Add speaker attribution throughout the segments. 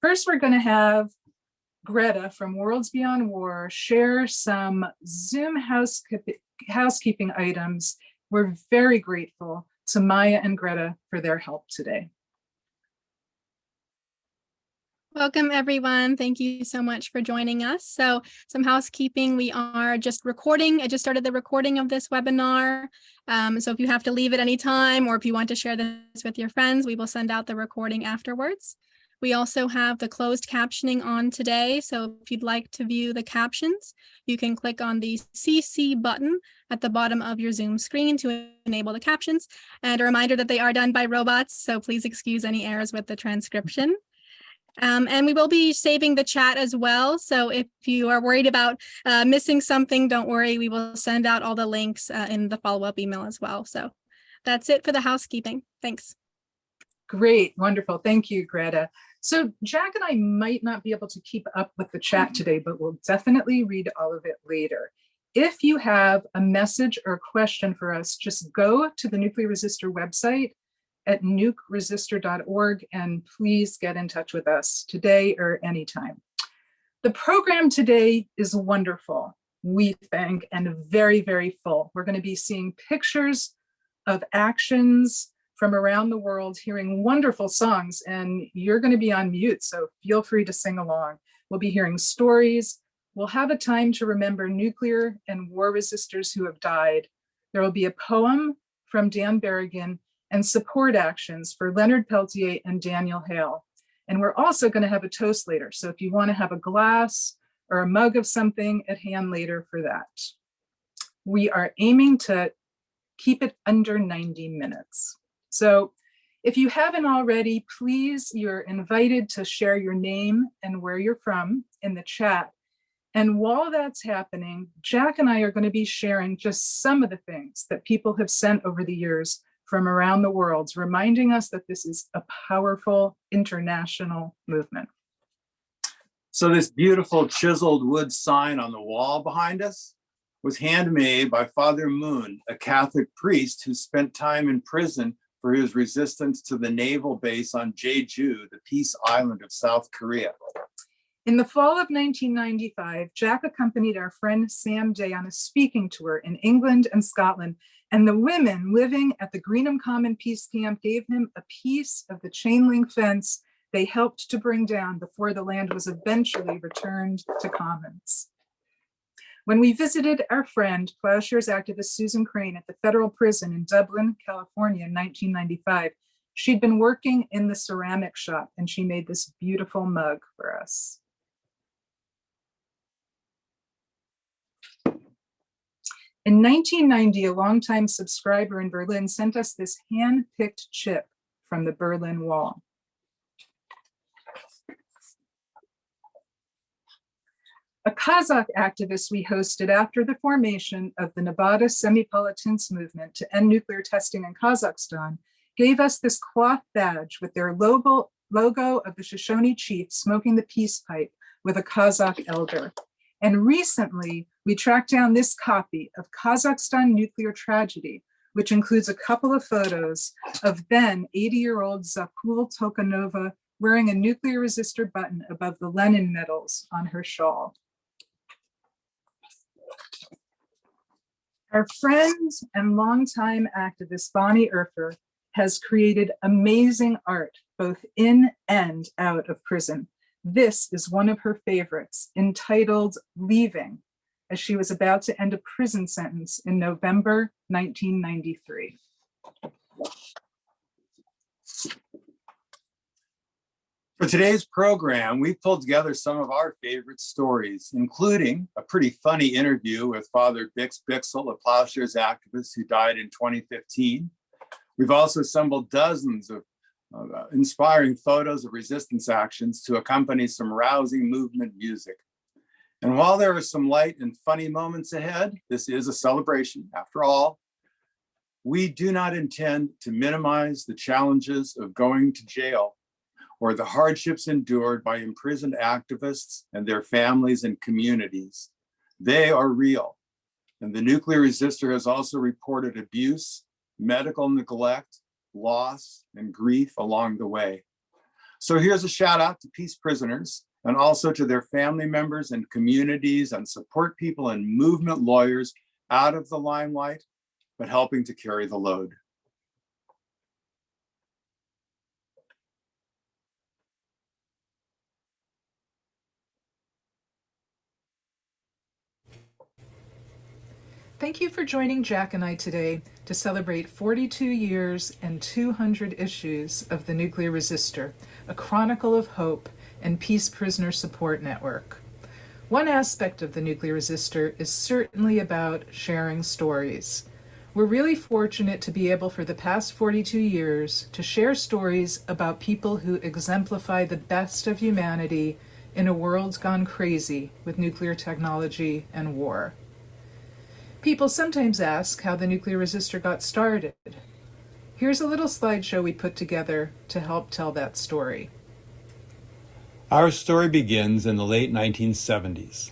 Speaker 1: First, we're going to have Greta from Worlds Beyond War share some Zoom housekeeping items. We're very grateful to Maya and Greta for their help today.
Speaker 2: Welcome, everyone. Thank you so much for joining us. So some housekeeping, we are just recording. I just started the recording of this webinar. So if you have to leave at any time, or if you want to share this with your friends, we will send out the recording afterwards. We also have the closed captioning on today. So if you'd like to view the captions, you can click on the CC button at the bottom of your Zoom screen to enable the captions. And a reminder that they are done by robots, so please excuse any errors with the transcription. And we will be saving the chat as well. So if you are worried about missing something, don't worry. We will send out all the links in the follow-up email as well. So that's it for the housekeeping. Thanks.
Speaker 1: Great. Wonderful. Thank you, Greta. So Jack and I might not be able to keep up with the chat today, but we'll definitely read all of it later. If you have a message or question for us, just go to the Nuclear Resistor website at nukeresistor.org, and please get in touch with us today or anytime. The program today is wonderful, we think, and very, very full. We're going to be seeing pictures of actions from around the world, hearing wonderful songs, and you're going to be on mute, so feel free to sing along. We'll be hearing stories. We'll have a time to remember nuclear and war resistors who have died. There will be a poem from Dan Berrigan and support actions for Leonard Peltier and Daniel Hale. And we're also going to have a toast later. So if you want to have a glass or a mug of something at hand later for that. We are aiming to keep it under 90 minutes. So if you haven't already, please, you're invited to share your name and where you're from in the chat. And while that's happening, Jack and I are going to be sharing just some of the things that people have sent over the years from around the world, reminding us that this is a powerful international movement.
Speaker 3: So this beautiful chiseled wood sign on the wall behind us was handmade by Father Moon, a Catholic priest who spent time in prison for his resistance to the naval base on Jeju, the peace island of South Korea.
Speaker 1: In the fall of 1995, Jack accompanied our friend Sam Day on a speaking tour in England and Scotland, and the women living at the Greenham Common Peace Camp gave him a piece of the chain link fence they helped to bring down before the land was eventually returned to commons. When we visited our friend, Plowshares activist Susan Crane at the federal prison in Dublin, California in 1995, she'd been working in the ceramic shop, and she made this beautiful mug for us. In 1990, a longtime subscriber in Berlin sent us this hand-picked chip from the Berlin Wall. A Kazakh activist we hosted after the formation of the Nevada Semipalatinsk movement to end nuclear testing in Kazakhstan gave us this cloth badge with their logo of the Shoshone chief smoking the peace pipe with a Kazakh elder. And recently, we tracked down this copy of Kazakhstan Nuclear Tragedy, which includes a couple of photos of then 80-year-old Zakul Tokanova wearing a nuclear resistor button above the Lenin medals on her shawl. Our friend and longtime activist Bonnie Erfer has created amazing art both in and out of prison. This is one of her favorites, entitled Leaving, as she was about to end a prison sentence in November 1993.
Speaker 3: For today's program, we pulled together some of our favorite stories, including a pretty funny interview with Father Bix Bixel, a Plowshares activist who died in 2015. We've also assembled dozens of inspiring photos of resistance actions to accompany some rousing movement music. And while there are some light and funny moments ahead, this is a celebration. After all, we do not intend to minimize the challenges of going to jail or the hardships endured by imprisoned activists and their families and communities. They are real. And the nuclear resistor has also reported abuse, medical neglect, loss, and grief along the way. So here's a shout out to peace prisoners and also to their family members and communities and support people and movement lawyers out of the limelight, but helping to carry the load.
Speaker 1: Thank you for joining Jack and I today to celebrate 42 years and 200 issues of The Nuclear Resistor, a chronicle of hope and peace prisoner support network. One aspect of The Nuclear Resistor is certainly about sharing stories. We're really fortunate to be able for the past 42 years to share stories about people who exemplify the best of humanity in a world gone crazy with nuclear technology and war. People sometimes ask how the Nuclear Resistor got started. Here's a little slideshow we put together to help tell that story.
Speaker 3: Our story begins in the late 1970s.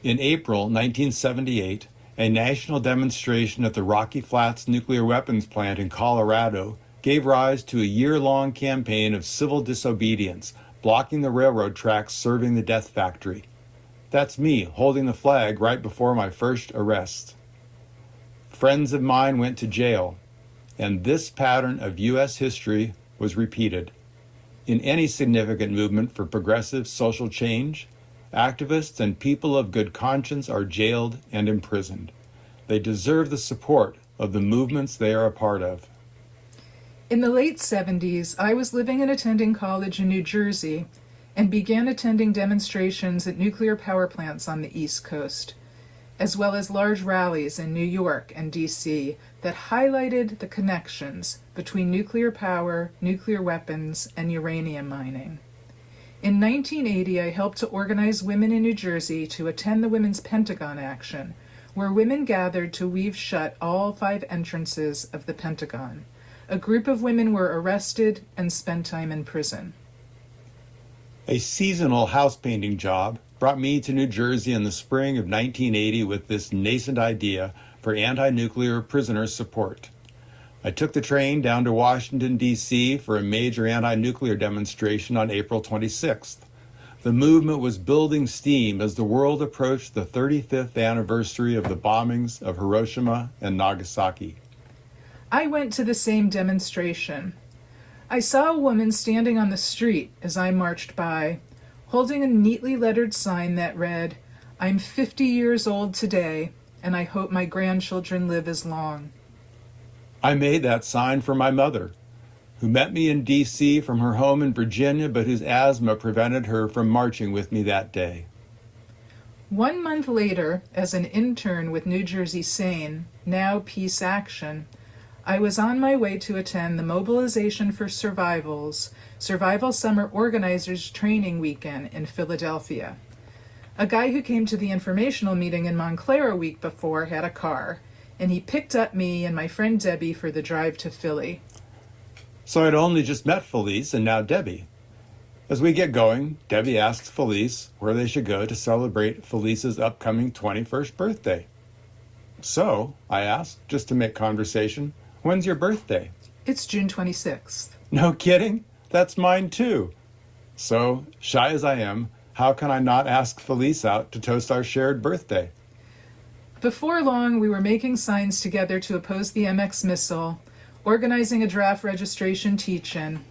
Speaker 3: In April 1978, a national demonstration at the Rocky Flats nuclear weapons plant in Colorado gave rise to a year-long campaign of civil disobedience, blocking the railroad tracks serving the death factory. That's me holding the flag right before my first arrest. Friends of mine went to jail, and this pattern of U.S. history was repeated. In any significant movement for progressive social change, activists and people of good conscience are jailed and imprisoned. They deserve the support of the movements they are a part of.
Speaker 1: In the late 70s, I was living and attending college in New Jersey and began attending demonstrations at nuclear power plants on the East Coast, as well as large rallies in New York and DC that highlighted the connections between nuclear power, nuclear weapons, and uranium mining. In 1980, I helped to organize women in New Jersey to attend the Women's Pentagon Action, where women gathered to weave shut all 5 entrances of the Pentagon. A group of women were arrested and spent time in prison.
Speaker 3: A seasonal house painting job brought me to New Jersey in the spring of 1980 with this nascent idea for anti-nuclear prisoner support. I took the train down to Washington, D.C. for a major anti-nuclear demonstration on April 26th. The movement was building steam as the world approached the 35th anniversary of the bombings of Hiroshima and Nagasaki.
Speaker 1: I went to the same demonstration. I saw a woman standing on the street as I marched by, holding a neatly lettered sign that read, "I'm 50 years old today, and I hope my grandchildren live as long."
Speaker 3: I made that sign for my mother, who met me in D.C. from her home in Virginia, but whose asthma prevented her from marching with me that day.
Speaker 1: 1 month later, as an intern with New Jersey SANE, now Peace Action, I was on my way to attend the Mobilization for Survival's Survival Summer Organizers Training Weekend in Philadelphia. A guy who came to the informational meeting in Montclair a week before had a car, and he picked up me and my friend Debbie for the drive to Philly.
Speaker 3: So I'd only just met Felice and now Debbie. As we get going, Debbie asks Felice where they should go to celebrate Felice's upcoming 21st birthday. So, I asked, just to make conversation, when's your birthday?
Speaker 1: It's June 26th.
Speaker 3: No kidding? That's mine too. So, shy as I am, how can I not ask Felice out to toast our shared birthday?
Speaker 1: Before long, we were making signs together to oppose the MX missile, organizing a draft registration teach-in,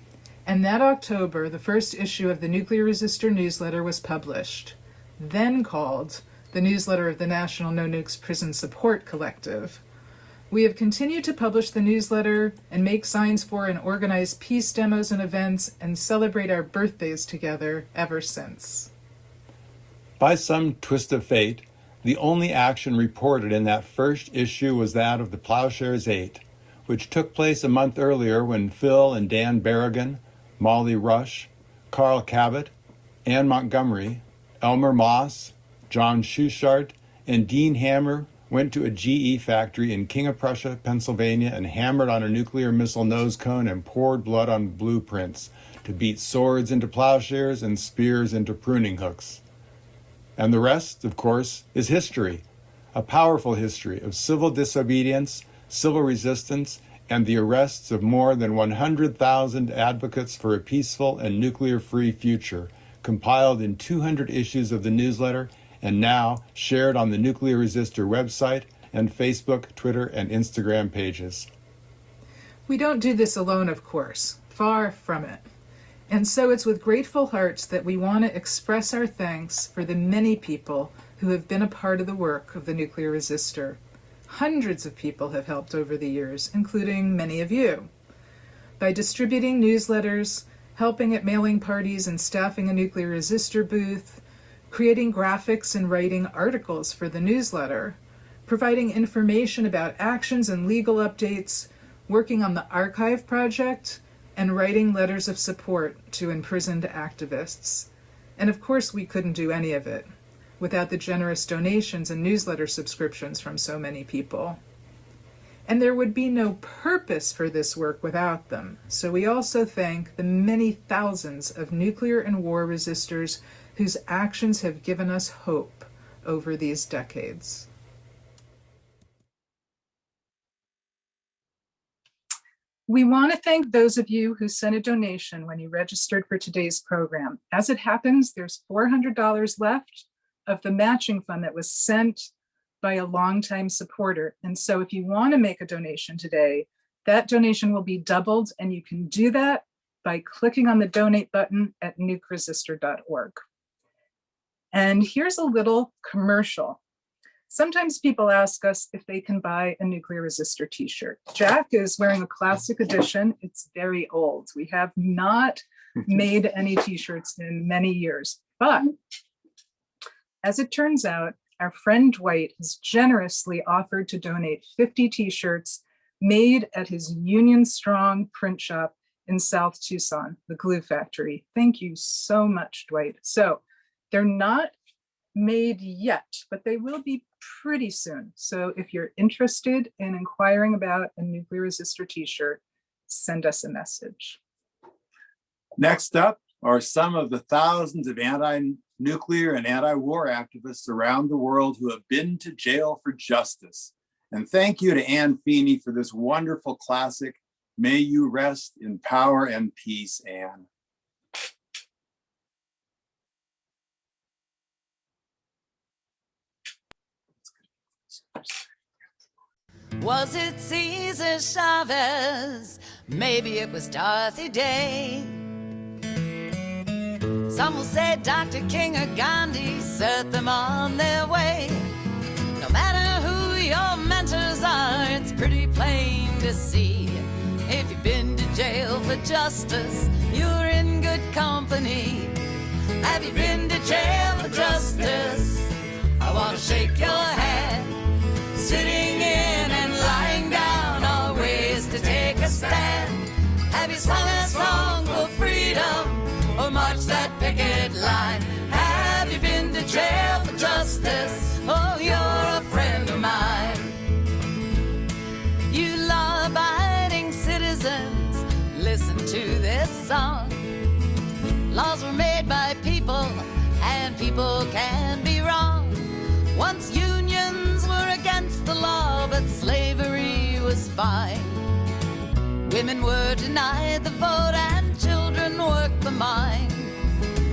Speaker 1: and that October, the first issue of the Nuclear Resistor newsletter was published, then called the Newsletter of the National No Nukes Prison Support Collective. We have continued to publish the newsletter and make signs for and organize peace demos and events and celebrate our birthdays together ever since.
Speaker 3: By some twist of fate, the only action reported in that first issue was that of the Plowshares 8, which took place a month earlier when Phil and Dan Berrigan, Molly Rush, Carl Cabot, Ann Montgomery, Elmer Moss, John Schuchart, and Dean Hammer went to a GE factory in King of Prussia, Pennsylvania, and hammered on a nuclear missile nose cone and poured blood on blueprints to beat swords into plowshares and spears into pruning hooks. And the rest, of course, is history, a powerful history of civil disobedience, civil resistance, and the arrests of more than 100,000 advocates for a peaceful and nuclear-free future, compiled in 200 issues of the newsletter and now shared on the Nuclear Resistor website and Facebook, Twitter, and Instagram pages.
Speaker 1: We don't do this alone, of course, far from it. And so it's with grateful hearts that we want to express our thanks for the many people who have been a part of the work of the Nuclear Resistor. Hundreds of people have helped over the years, including many of you. By distributing newsletters, helping at mailing parties and staffing a Nuclear Resistor booth, creating graphics and writing articles for the newsletter, providing information about actions and legal updates, working on the archive project, and writing letters of support to imprisoned activists. And of course, we couldn't do any of it without the generous donations and newsletter subscriptions from so many people. And there would be no purpose for this work without them. So we also thank the many thousands of nuclear and war resistors whose actions have given us hope over these decades. We want to thank those of you who sent a donation when you registered for today's program. As it happens, there's $400 left of the matching fund that was sent by a longtime supporter. And so if you want to make a donation today, that donation will be doubled, and you can do that by clicking on the donate button at nucresistor.org. And here's a little commercial. Sometimes people ask us if they can buy a Nuclear Resistor t-shirt. Jack is wearing a classic edition. It's very old. We have not made any t-shirts in many years, but as it turns out, our friend Dwight has generously offered to donate 50 t-shirts made at his Union Strong print shop in South Tucson, the glue factory. Thank you so much, Dwight. So they're not made yet, but they will be pretty soon. So if you're interested in inquiring about a Nuclear Resistor t-shirt, send us a message.
Speaker 3: Next up are some of the thousands of anti-nuclear and anti-war activists around the world who have been to jail for justice. And thank you to Anne Feeney for this wonderful classic. May you rest in power and peace, Anne.
Speaker 4: Was it Cesar Chavez? Maybe it was Dorothy Day. Some will say Dr. King or Gandhi set them on their way. No matter who your mentors are, it's pretty plain to see. If you've been to jail for justice, you're in good company. Have you been to jail for justice? I want to shake your hand. Sitting in and lying down are ways to take a stand. Have you sung a song for freedom or marched that picket line? Have you been to jail for justice? Oh, you're a friend of mine. You law-abiding citizens, listen to this song. Laws were made by people, and people can be wrong. Once unions were against the law, but slavery was fine. Women were denied the vote and children worked the mine.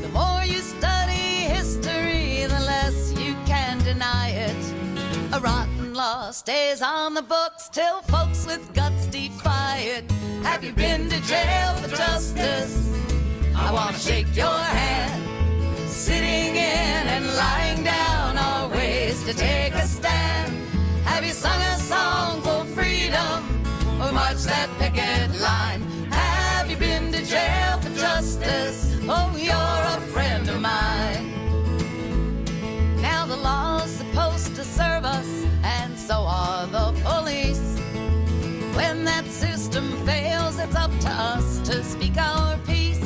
Speaker 4: The more you study history, the less you can deny it. A rotten law stays on the books till folks with guts defy it. Have you been to jail for justice? I want to shake your hand. Sitting in and lying down are ways to take a stand. Have you sung a song for freedom or marched that picket line? Have you been to jail for justice? Oh, you're a friend of mine. Now the law's supposed to serve us, and so are the police. When that system fails, it's up to us to speak our piece.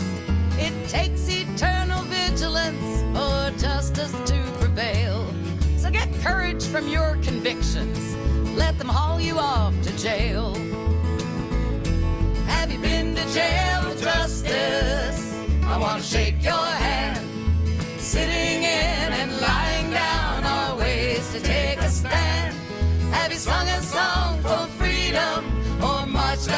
Speaker 4: It takes eternal vigilance for justice to prevail. So get courage from your convictions. Let them haul you off to jail. Have you been to jail for justice? I want to shake your hand. Sitting in and lying down are ways to take a stand. Have you sung a song for freedom or marched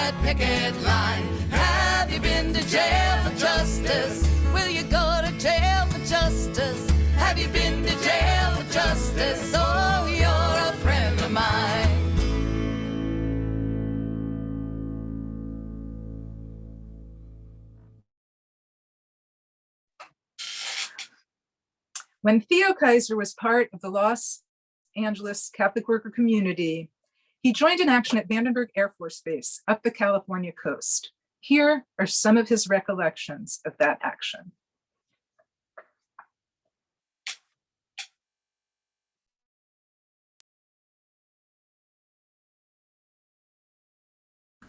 Speaker 1: When Theo Kaiser was part of the Los Angeles Catholic worker community, he joined in action at Vandenberg Air Force Base up the California coast. Here are some of his recollections of that action.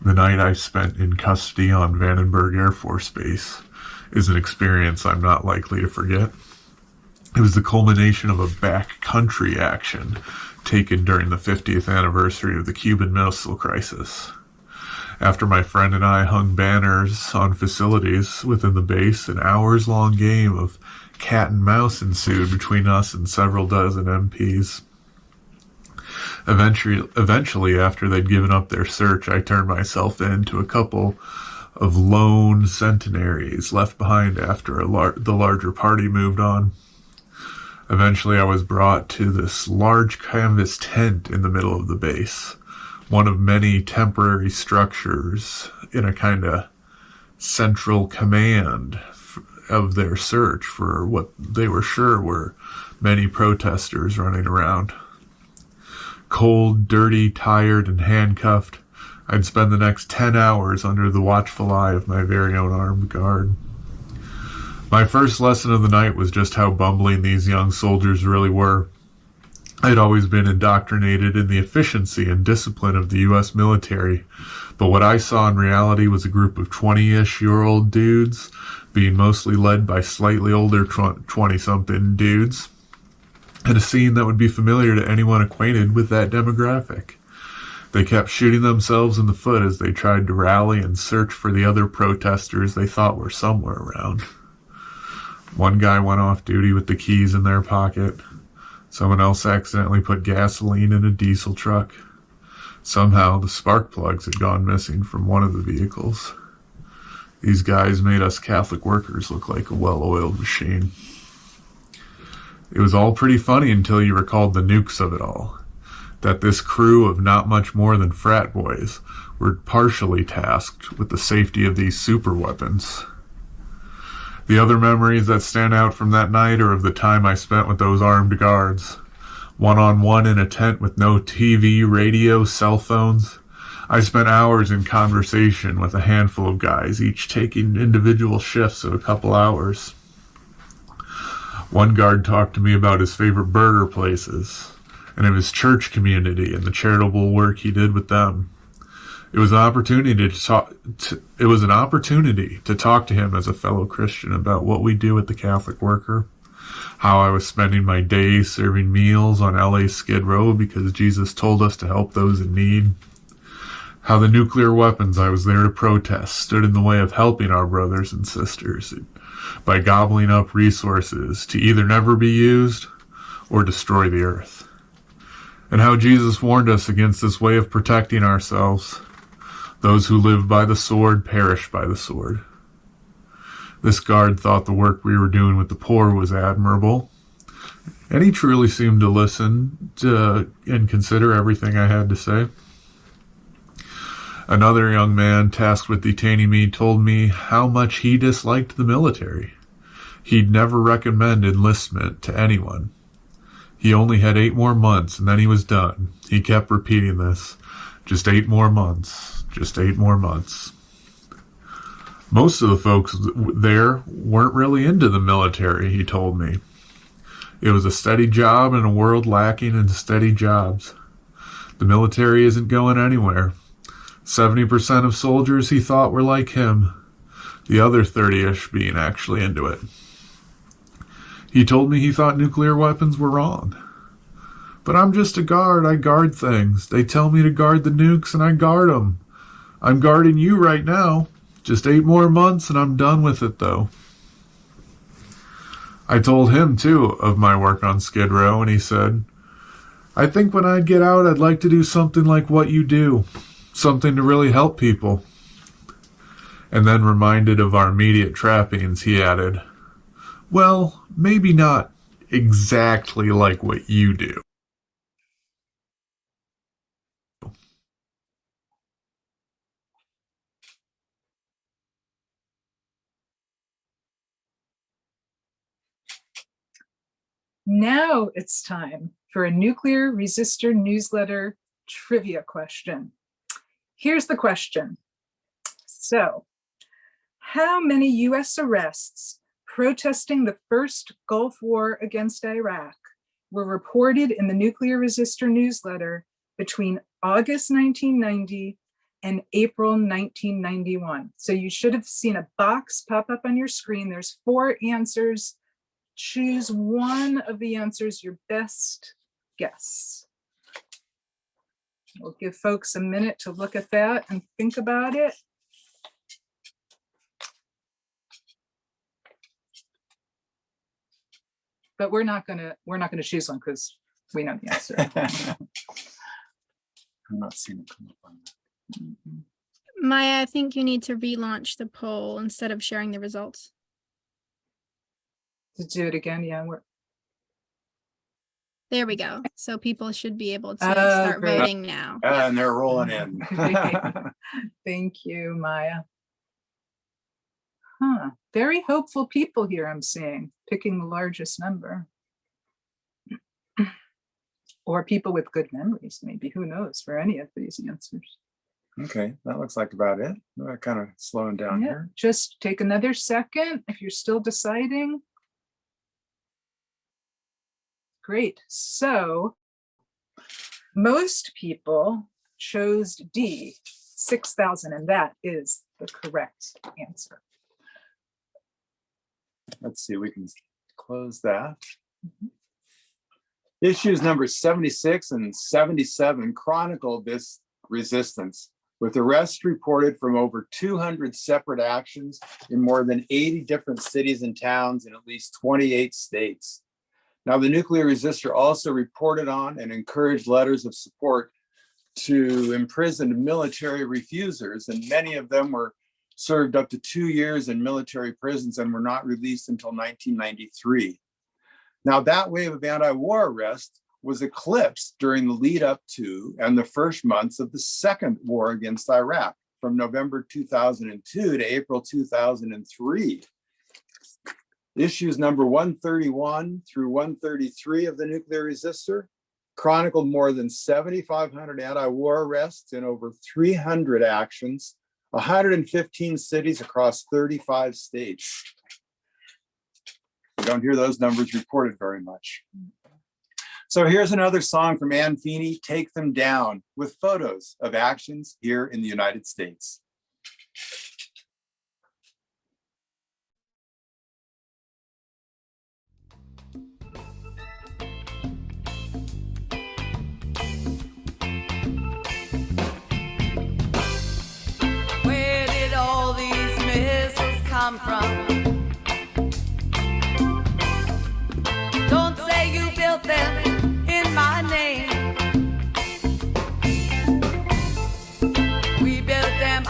Speaker 5: The night I spent in custody on Vandenberg Air Force Base is an experience I'm not likely to forget. It was the culmination of a backcountry action taken during the 50th anniversary of the Cuban Missile Crisis. After my friend and I hung banners on facilities within the base, an hours-long game of cat and mouse ensued between us and several dozen MPs. Eventually, after they'd given up their search, I turned myself in to a couple of lone centenaries left behind after the larger party moved on. Eventually, I was brought to this large canvas tent in the middle of the base, one of many temporary structures in a kind of central command of their search for what they were sure were many protesters running around. Cold, dirty, tired, and handcuffed, I'd spend the next 10 hours under the watchful eye of my very own armed guard. My first lesson of the night was just how bumbling these young soldiers really were. I'd always been indoctrinated in the efficiency and discipline of the U.S. military, but what I saw in reality was a group of 20-ish-year-old dudes being mostly led by slightly older 20-something dudes, and a scene that would be familiar to anyone acquainted with that demographic. They kept shooting themselves in the foot as they tried to rally and search for the other protesters they thought were somewhere around. One guy went off duty with the keys in their pocket. Someone else accidentally put gasoline in a diesel truck. Somehow, the spark plugs had gone missing from one of the vehicles. These guys made us Catholic workers look like a well-oiled machine. It was all pretty funny until you recalled the nukes of it all. That this crew of not much more than frat boys were partially tasked with the safety of these super weapons. The other memories that stand out from that night are of the time I spent with those armed guards. One-on-one in a tent with no TV, radio, cell phones. I spent hours in conversation with a handful of guys, each taking individual shifts of a couple hours. One guard talked to me about his favorite burger places, and of his church community and the charitable work he did with them. It was an opportunity to talk to him as a fellow Christian about what we do at the Catholic Worker, how I was spending my days serving meals on LA's Skid Row because Jesus told us to help those in need, how the nuclear weapons I was there to protest stood in the way of helping our brothers and sisters by gobbling up resources to either never be used or destroy the earth, and how Jesus warned us against this way of protecting ourselves. Those who live by the sword perish by the sword. This guard thought the work we were doing with the poor was admirable, and he truly seemed to listen to and consider everything I had to say. Another young man tasked with detaining me told me how much he disliked the military. He'd never recommend enlistment to anyone. He only had 8 more months and then he was done. He kept repeating this. Just 8 more months. Just 8 more months. Most of the folks there weren't really into the military, he told me. It was a steady job in a world lacking in steady jobs. The military isn't going anywhere. 70% of soldiers he thought were like him. The other 30-ish being actually into it. He told me he thought nuclear weapons were wrong. But I'm just a guard. I guard things. They tell me to guard the nukes and I guard them. I'm guarding you right now. Just 8 more months and I'm done with it, though. I told him, too, of my work on Skid Row, and he said, I think when I get out, I'd like to do something like what you do. Something to really help people. And then reminded of our immediate trappings, he added, well, maybe not exactly like what you do.
Speaker 1: Now it's time for a nuclear resistor newsletter trivia question. Here's the question. So, how many US arrests protesting the first Gulf War against Iraq were reported in the nuclear resistor newsletter between August 1990 and April 1991? So you should have seen a box pop up on your screen. There's 4 answers. Choose one of the answers, your best guess. We'll give folks a minute to look at that and think about it. But we're not gonna choose one because we know the answer.
Speaker 3: I'm not seeing it come up on that.
Speaker 2: Maya, I think you need to relaunch the poll instead of sharing the results.
Speaker 1: To do it again, yeah.
Speaker 2: There we go. So people should be able to start
Speaker 1: great.
Speaker 2: voting now.
Speaker 3: And they're rolling in.
Speaker 1: Thank you, Maya. Huh. Very hopeful people here, I'm seeing, picking the largest number. Or people with good memories, maybe, who knows, for any of these answers.
Speaker 3: Okay, that looks like about it. We're kind of slowing down
Speaker 1: Yeah,
Speaker 3: here.
Speaker 1: just take another second if you're still deciding. Great. So most people chose D, 6,000, and that is the correct answer.
Speaker 3: Let's see, we can close that. Issues number 76 and 77 chronicle this resistance, with arrests reported from over 200 separate actions in more than 80 different cities and towns in at least 28 states. Now, the nuclear resistor also reported on and encouraged letters of support to imprisoned military refusers, and many of them were served up to 2 years in military prisons and were not released until 1993. Now, that wave of anti-war arrest was eclipsed during the lead up to and the first months of the second war against Iraq, from November 2002 to April 2003. Issues number 131 through 133 of the nuclear resistor chronicled more than 7,500 anti-war arrests in over 300 actions, 115 cities across 35 states. We don't hear those numbers reported very much. So here's another song from Ann Feeney, Take Them Down, with photos of actions here in the United States.
Speaker 4: Where did all these missiles come from? Don't say you built them in my name. We built them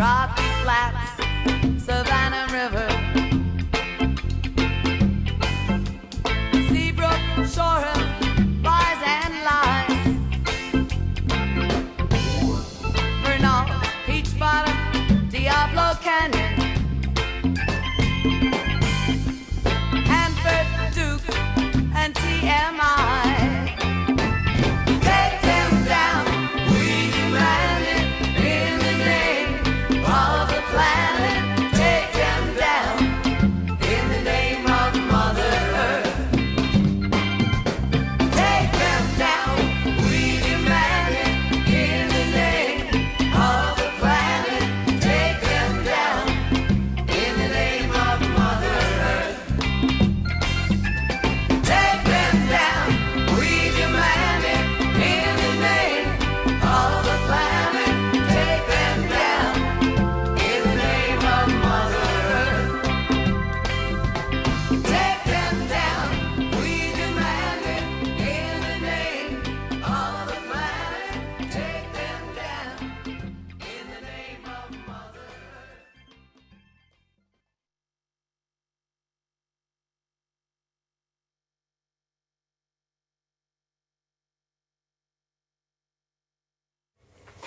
Speaker 4: Rocky Flats, Savannah River, Seabrook, Shore Hill, Rise and Lies, Vernal, Peach Bottom, Diablo Canyon, Hanford, Duke, and TMI. Take them down, we demand it in the name of the planet. Take them down in the name of Mother Earth. Take them down, we demand it in the name of the planet. Take them down in the name of Mother Earth. Take them down, we demand it in the name of the planet. Take them down in the name of Mother Earth. Take them down, we demand it in the name of the planet. Take them down in the name of Mother Earth.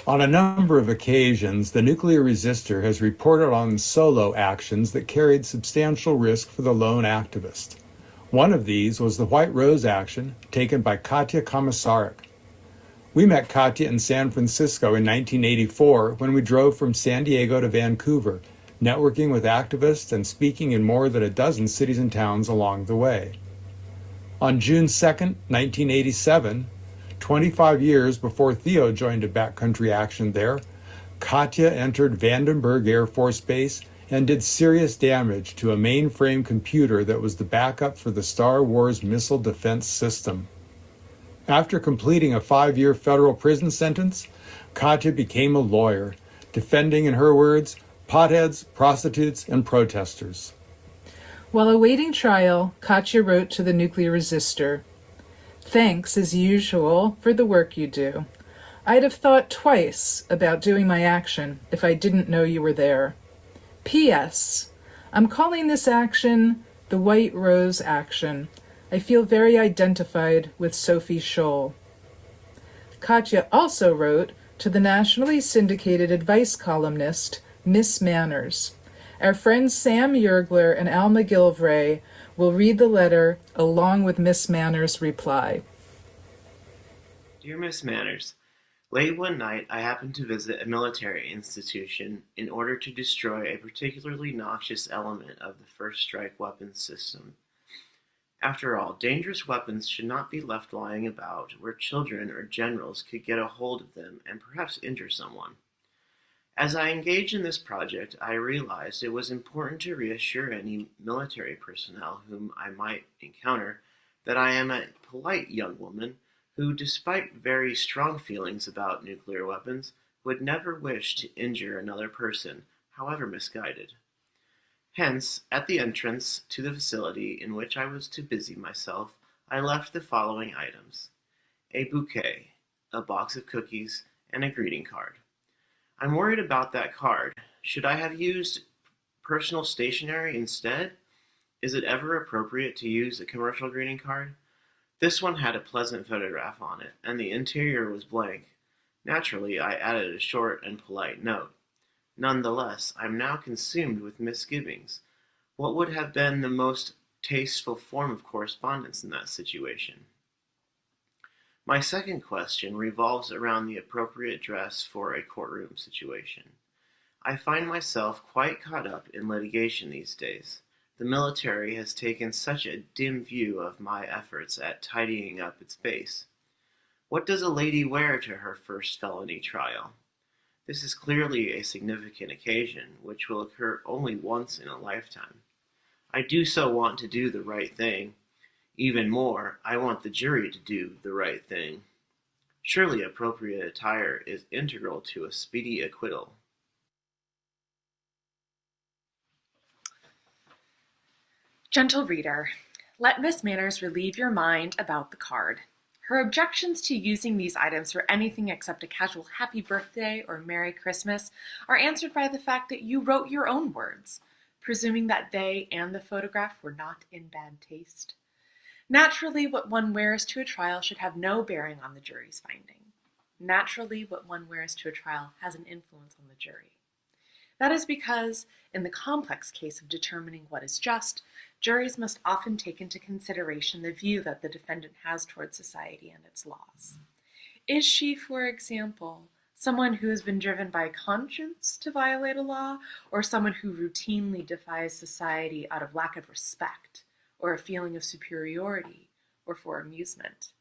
Speaker 3: On a number of occasions, the nuclear resistor has reported on solo actions that carried substantial risk for the lone activist. One of these was the White Rose action taken by Katya Komisarek. We met Katya in San Francisco in 1984 when we drove from San Diego to Vancouver, networking with activists and speaking in more than a dozen cities and towns along the way. On June 2nd, 1987, 25 years before Theo joined a backcountry action there, Katya entered Vandenberg Air Force Base and did serious damage to a mainframe computer that was the backup for the Star Wars missile defense system. After completing a 5-year federal prison sentence, Katya became a lawyer, defending, in her words, potheads, prostitutes, and protesters.
Speaker 1: While awaiting trial, Katya wrote to the nuclear resistor, "Thanks, as usual, for the work you do. I'd have thought twice about doing my action if I didn't know you were there. P.S. I'm calling this action the White Rose Action. I feel very identified with Sophie Scholl." Katya also wrote to the nationally syndicated advice columnist Miss Manners. Our friends Sam Yergler and Al McGilvray will read the letter along with Miss Manners' reply.
Speaker 6: Dear Miss Manners, late one night I happened to visit a military institution in order to destroy a particularly noxious element of the first strike weapons system. After all, dangerous weapons should not be left lying about where children or generals could get a hold of them and perhaps injure someone. As I engaged in this project, I realized it was important to reassure any military personnel whom I might encounter that I am a polite young woman who, despite very strong feelings about nuclear weapons, would never wish to injure another person, however misguided. Hence, at the entrance to the facility in which I was to busy myself, I left the following items: a bouquet, a box of cookies, and a greeting card. I'm worried about that card. Should I have used personal stationery instead? Is it ever appropriate to use a commercial greeting card? This one had a pleasant photograph on it, and the interior was blank. Naturally, I added a short and polite note. Nonetheless, I'm now consumed with misgivings. What would have been the most tasteful form of correspondence in that situation? My second question revolves around the appropriate dress for a courtroom situation. I find myself quite caught up in litigation these days. The military has taken such a dim view of my efforts at tidying up its base. What does a lady wear to her first felony trial? This is clearly a significant occasion, which will occur only once in a lifetime. I do so want to do the right thing. Even more, I want the jury to do the right thing. Surely appropriate attire is integral to a speedy acquittal.
Speaker 7: Gentle reader, let Miss Manners relieve your mind about the card. Her objections to using these items for anything except a casual happy birthday or Merry Christmas are answered by the fact that you wrote your own words, presuming that they and the photograph were not in bad taste. Naturally, what one wears to a trial should have no bearing on the jury's finding. Naturally, what one wears to a trial has an influence on the jury. That is because, in the complex case of determining what is just, juries must often take into consideration the view that the defendant has towards society and its laws. Is she, for example, someone who has been driven by conscience to violate a law, or someone who routinely defies society out of lack of respect, or a feeling of superiority, or for amusement?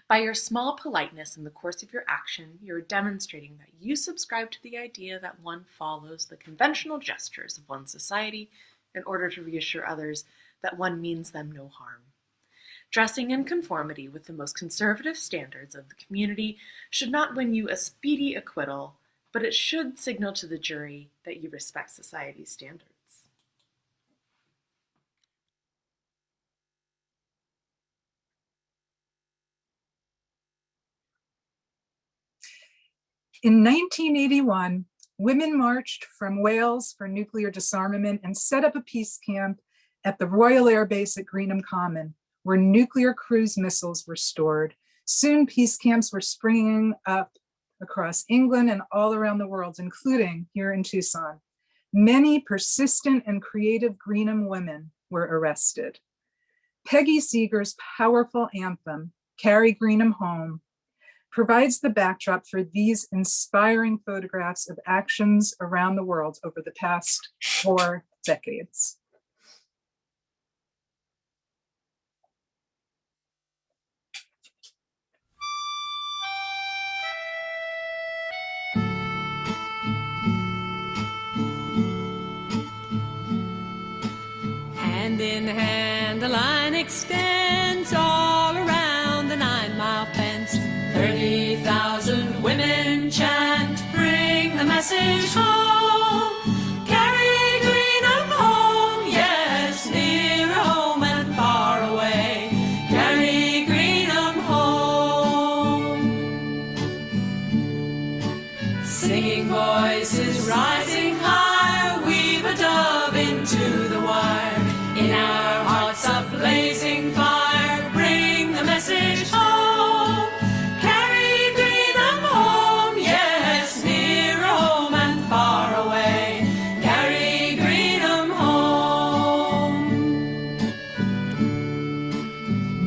Speaker 7: By your small politeness in the course of your action, you are demonstrating that you subscribe to the idea that one follows the conventional gestures of one's society in order to reassure others that one means them no harm. Dressing in conformity with the most conservative standards of the community should not win you a speedy acquittal, but it should signal to the jury that you respect society's standards.
Speaker 1: In 1981, women marched from Wales for nuclear disarmament and set up a peace camp at the Royal Air Base at Greenham Common, where nuclear cruise missiles were stored. Soon, peace camps were springing up across England and all around the world, including here in Tucson. Many persistent and creative Greenham women were arrested. Peggy Seeger's powerful anthem, "Carry Greenham Home," provides the backdrop for these inspiring photographs of actions around the world over the past 4 decades.
Speaker 8: Hand in hand, the line extends all around the 9-mile fence. 30,000 women chant, bring the message home. Carry Greenham home, yes, near home and far away. Carry Greenham home. Singing voices rising high, weave a dove into the wire. In our hearts a blazing fire, bring the message home. Carry Greenham home, yes, near home and far away. Carry Greenham home.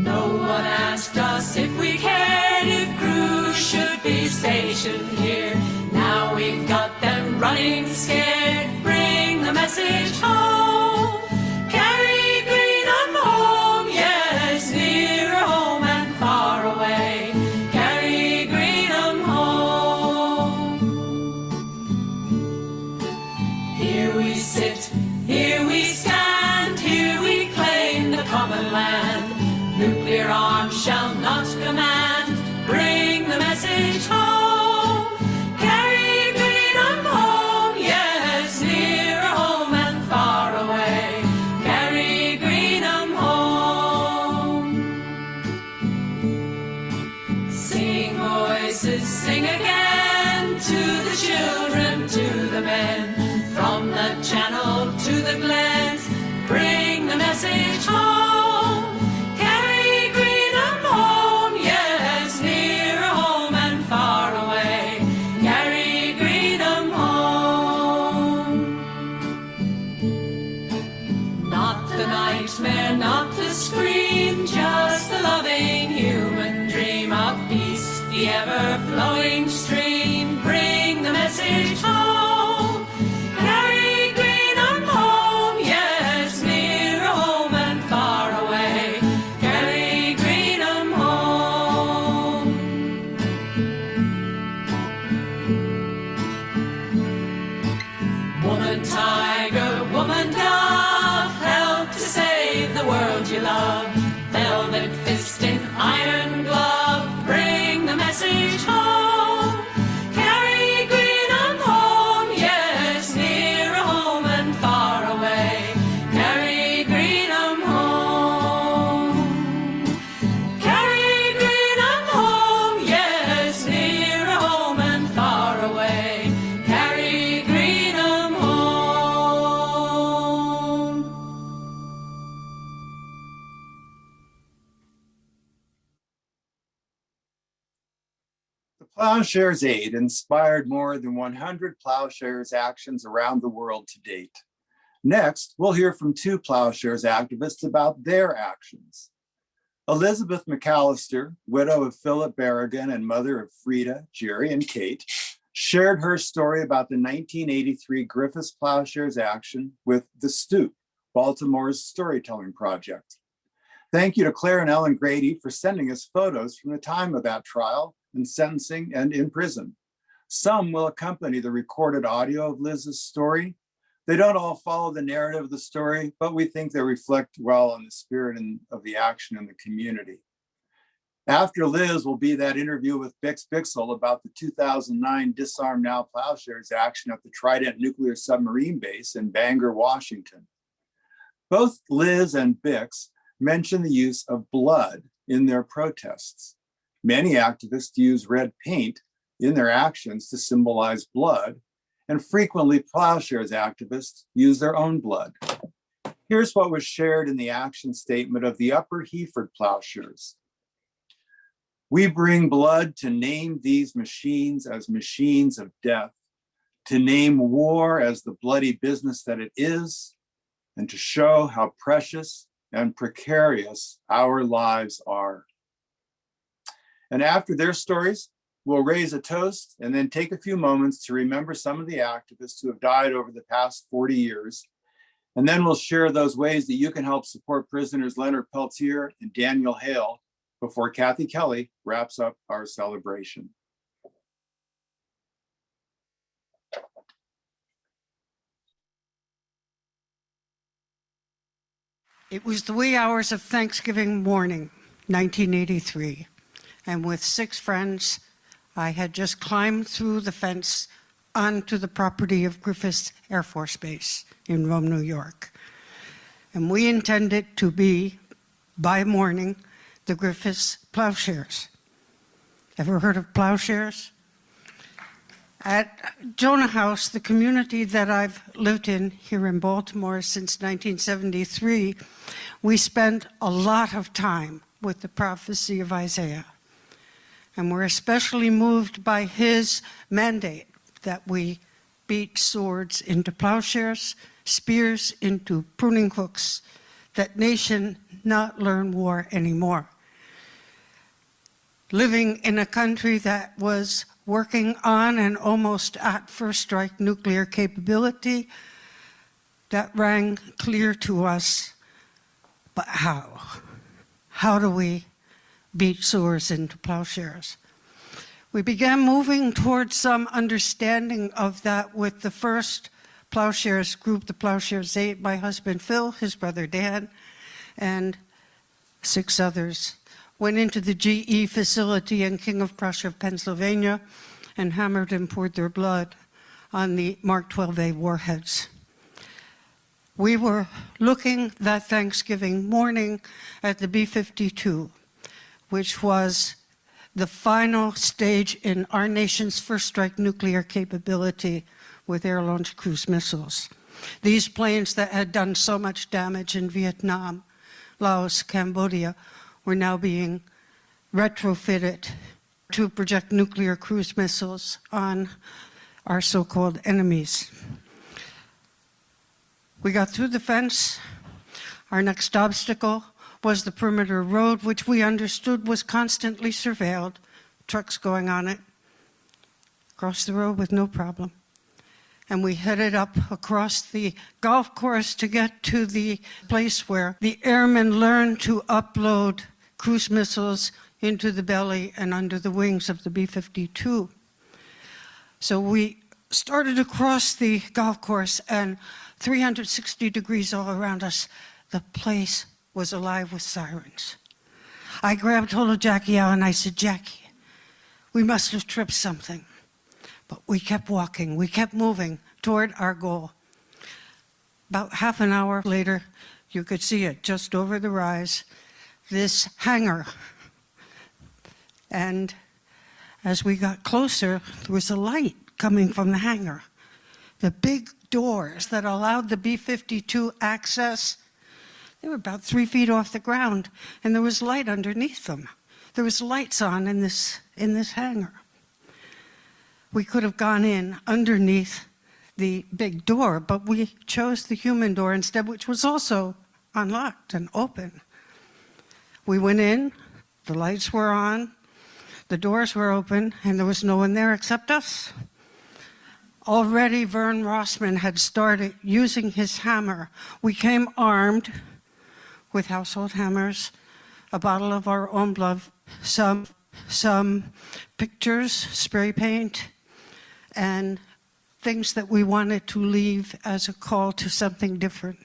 Speaker 8: No one asked us if we cared if crews should be stationed here. Now we've got them running scared, bring the message home. Nuclear arms shall not command, bring the message home. Carry Greenham home, yes, near home and far away. Carry Greenham home. Singing voices sing again, to the children, to the men, from the channel to the glens, bring the message home. Not the scream, just the loving human dream of peace, the ever-flowing stream, bring the message home. Carry Greenham home,
Speaker 3: Plowshares Aid inspired more than 100 Plowshares actions around the world to date. Next, we'll hear from two Plowshares activists about their actions. Elizabeth McAllister, widow of Philip Berrigan and mother of Frida, Jerry, and Kate, shared her story about the 1983 Griffiths Plowshares action with The Stoop, Baltimore's storytelling project. Thank you to Claire and Ellen Grady for sending us photos from the time of that trial and sentencing and in prison. Some will accompany the recorded audio of Liz's story. They don't all follow the narrative of the story, but we think they reflect well on the spirit of the action in the community. After Liz will be that interview with Bix Bixel about the 2009 Disarm Now Plowshares action at the Trident Nuclear Submarine Base in Bangor, Washington. Both Liz and Bix mention the use of blood in their protests. Many activists use red paint in their actions to symbolize blood, and frequently Plowshares activists use their own blood. Here's what was shared in the action statement of the Upper Heford Plowshares. We bring blood to name these machines as machines of death, to name war as the bloody business that it is, and to show how precious and precarious our lives are. And after their stories, we'll raise a toast and then take a few moments to remember some of the activists who have died over the past 40 years. And then we'll share those ways that you can help support prisoners Leonard Peltier and Daniel Hale before Kathy Kelly wraps up our celebration.
Speaker 9: It was the wee hours of Thanksgiving morning, 1983, and with 6 friends, I had just climbed through the fence onto the property of Griffiths Air Force Base in Rome, New York. And we intended to be, by morning, the Griffiths Plowshares. Ever heard of Plowshares? At Jonah House, the community that I've lived in here in Baltimore since 1973, we spent a lot of time with the prophecy of Isaiah. And we're especially moved by his mandate that we beat swords into plowshares, spears into pruning hooks, that nation not learn war anymore. Living in a country that was working on and almost at first strike nuclear capability, that rang clear to us, but how? How do we beat swords into plowshares? We began moving towards some understanding of that with the first Plowshares group, the Plowshares 8, my husband Phil, his brother Dan, and 6 others, went into the GE facility in King of Prussia, Pennsylvania, and hammered and poured their blood on the Mark 12A warheads. We were looking that Thanksgiving morning at the B-52, which was the final stage in our nation's first strike nuclear capability with air-launched cruise missiles. These planes that had done so much damage in Vietnam, Laos, Cambodia, were now being retrofitted to project nuclear cruise missiles on our so-called enemies. We got through the fence. Our next obstacle was the perimeter road, which we understood was constantly surveilled, trucks going on it, crossed the road with no problem. And we headed up across the golf course to get to the place where the airmen learned to upload cruise missiles into the belly and under the wings of the B-52. So we started across the golf course, and 360 degrees all around us, the place was alive with sirens. I grabbed hold of Jackie Al and I said, Jackie, we must have tripped something. But we kept walking, we kept moving toward our goal. About half an hour later, you could see it just over the rise, this hangar. And as we got closer, there was a light coming from the hangar. The big doors that allowed the B-52 access, they were about 3 feet off the ground, and there was light underneath them. There was lights on in this hangar. We could have gone in underneath the big door, but we chose the human door instead, which was also unlocked and open. We went in, the lights were on, the doors were open, and there was no one there except us. Already Vern Rossman had started using his hammer. We came armed with household hammers, a bottle of our own blood, some pictures, spray paint, and things that we wanted to leave as a call to something different.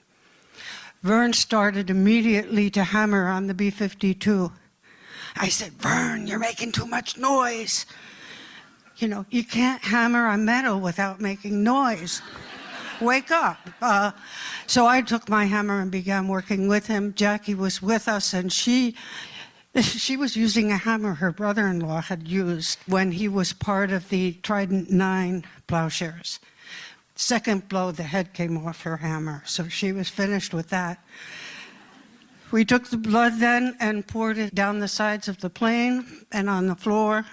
Speaker 9: Vern started immediately to hammer on the B-52. I said, "Vern, you're making too much noise. You know, you can't hammer on metal without making noise. Wake up." So I took my hammer and began working with him. Jackie was with us, and she was using a hammer her brother-in-law had used when he was part of the Trident 9 plowshares. Second blow, the head came off her hammer, so she was finished with that. We took the blood then and poured it down the sides of the plane and on the floor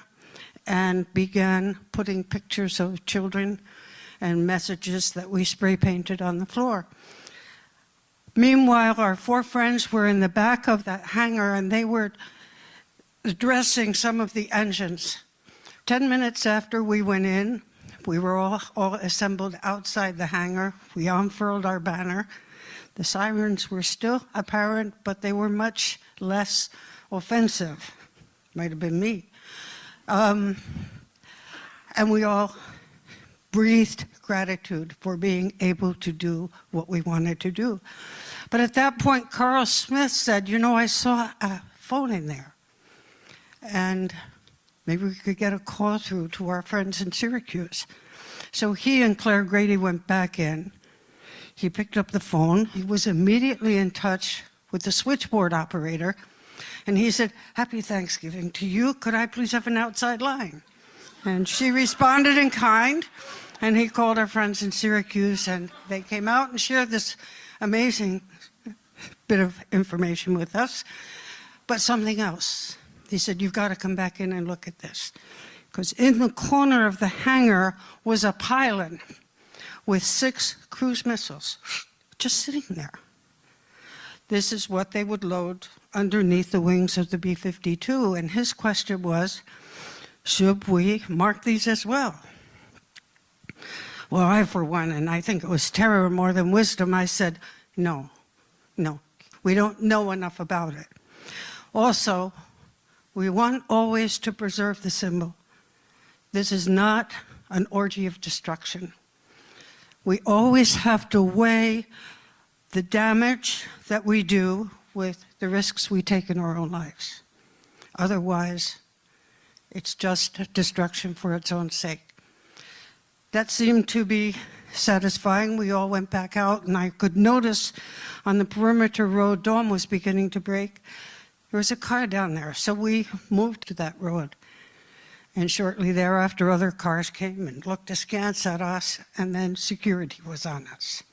Speaker 9: and began putting pictures of children and messages that we spray painted on the floor. Meanwhile, our 4 friends were in the back of that hangar and they were addressing some of the engines. 10 minutes after we went in, we were all assembled outside the hangar. We unfurled our banner. The sirens were still apparent, but they were much less offensive. Might have been me. And we all breathed gratitude for being able to do what we wanted to do. But at that point, Carl Smith said, "You know, I saw a phone in there. And maybe we could get a call through to our friends in Syracuse." So he and Claire Grady went back in. He picked up the phone. He was immediately in touch with the switchboard operator. And he said, "Happy Thanksgiving to you. Could I please have an outside line?" And she responded in kind. And he called our friends in Syracuse, and they came out and shared this amazing bit of information with us. But something else. He said, "You've got to come back in and look at this." Because in the corner of the hangar was a pylon with 6 cruise missiles just sitting there. This is what they would load underneath the wings of the B-52. And his question was, should we mark these as well? Well, I, for one, and I think it was terror more than wisdom, I said, no, we don't know enough about it. Also, we want always to preserve the symbol. This is not an orgy of destruction. We always have to weigh the damage that we do with the risks we take in our own lives. Otherwise, it's just destruction for its own sake. That seemed to be satisfying. We all went back out, and I could notice on the perimeter road, dawn was beginning to break. There was a car down there, so we moved to that road. And shortly thereafter, other cars came and looked askance at us, and then security was on us.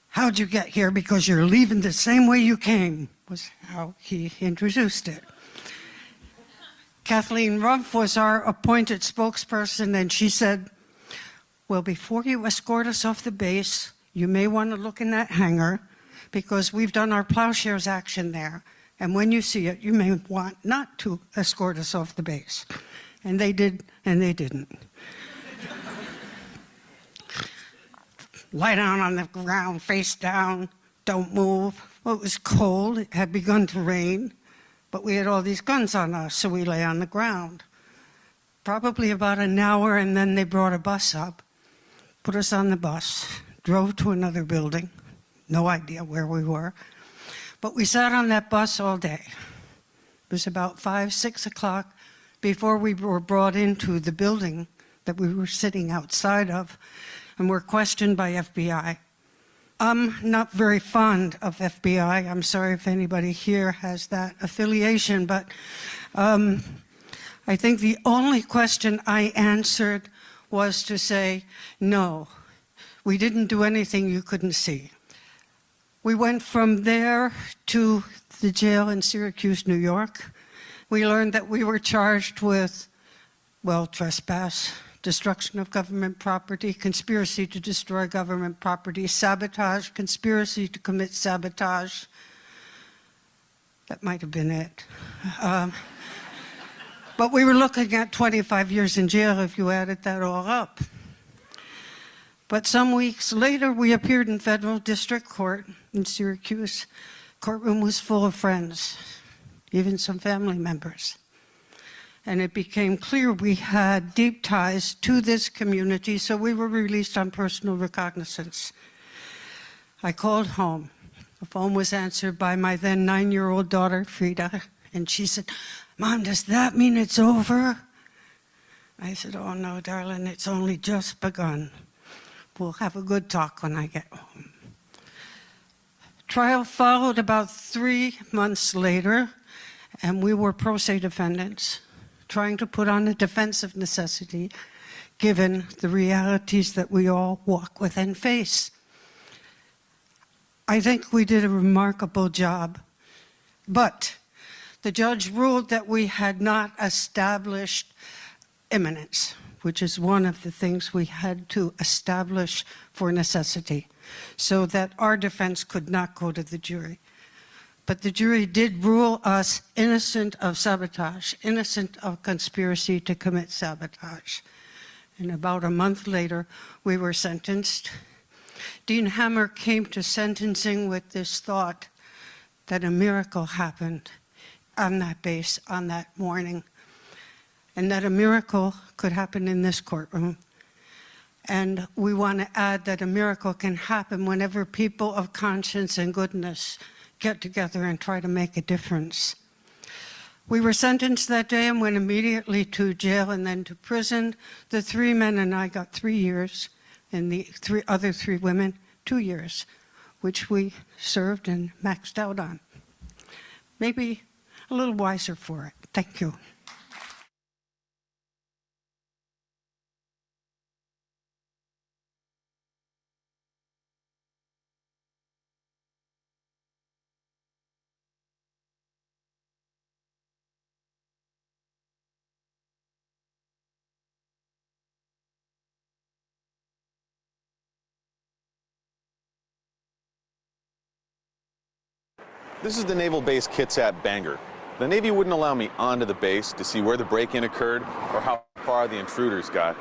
Speaker 9: "How'd you get here? Because you're leaving the same way you came," was how he introduced it. Kathleen Rumpf was our appointed spokesperson, and she said, "Well, before you escort us off the base, you may want to look in that hangar, because we've done our plowshares action there. And when you see it, you may want not to escort us off the base." And they did, and they didn't. Lie down on the ground, face down, don't move. Well, it was cold, it had begun to rain, but we had all these guns on us, so we lay on the ground. Probably about an hour, and then they brought a bus up, put us on the bus, drove to another building, no idea where we were. But we sat on that bus all day. It was about 5, 6 o'clock before we were brought into the building that we were sitting outside of and were questioned by FBI. I'm not very fond of FBI. I'm sorry if anybody here has that affiliation, but I think the only question I answered was to say, no, we didn't do anything you couldn't see. We went from there to the jail in Syracuse, New York. We learned that we were charged with, well, trespass, destruction of government property, conspiracy to destroy government property, sabotage, conspiracy to commit sabotage. That might have been it. But we were looking at 25 years in jail if you added that all up. But some weeks later, we appeared in federal district court in Syracuse. Courtroom was full of friends, even some family members. And it became clear we had deep ties to this community, so we were released on personal recognizance. I called home. The phone was answered by my then 9-year-old daughter, Frida, and she said, "Mom, does that mean it's over?" I said, "Oh no, darling, it's only just begun. We'll have a good talk when I get home." Trial followed about 3 months later, and we were pro se defendants, trying to put on a defense of necessity, given the realities that we all walk with and face. I think we did a remarkable job, but the judge ruled that we had not established imminence, which is one of the things we had to establish for necessity, so that our defense could not go to the jury. But the jury did rule us innocent of sabotage, innocent of conspiracy to commit sabotage. And about a month later, we were sentenced. Dean Hammer came to sentencing with this thought that a miracle happened on that base on that morning, and that a miracle could happen in this courtroom. And we want to add that a miracle can happen whenever people of conscience and goodness get together and try to make a difference. We were sentenced that day and went immediately to jail and then to prison. The 3 men and I got 3 years, and the other 3 women, 2 years, which we served and maxed out on. Maybe a little wiser for it. Thank you.
Speaker 10: This is the Naval Base Kitsap Bangor. The Navy wouldn't allow me onto the base to see where the break-in occurred or how far the intruders got.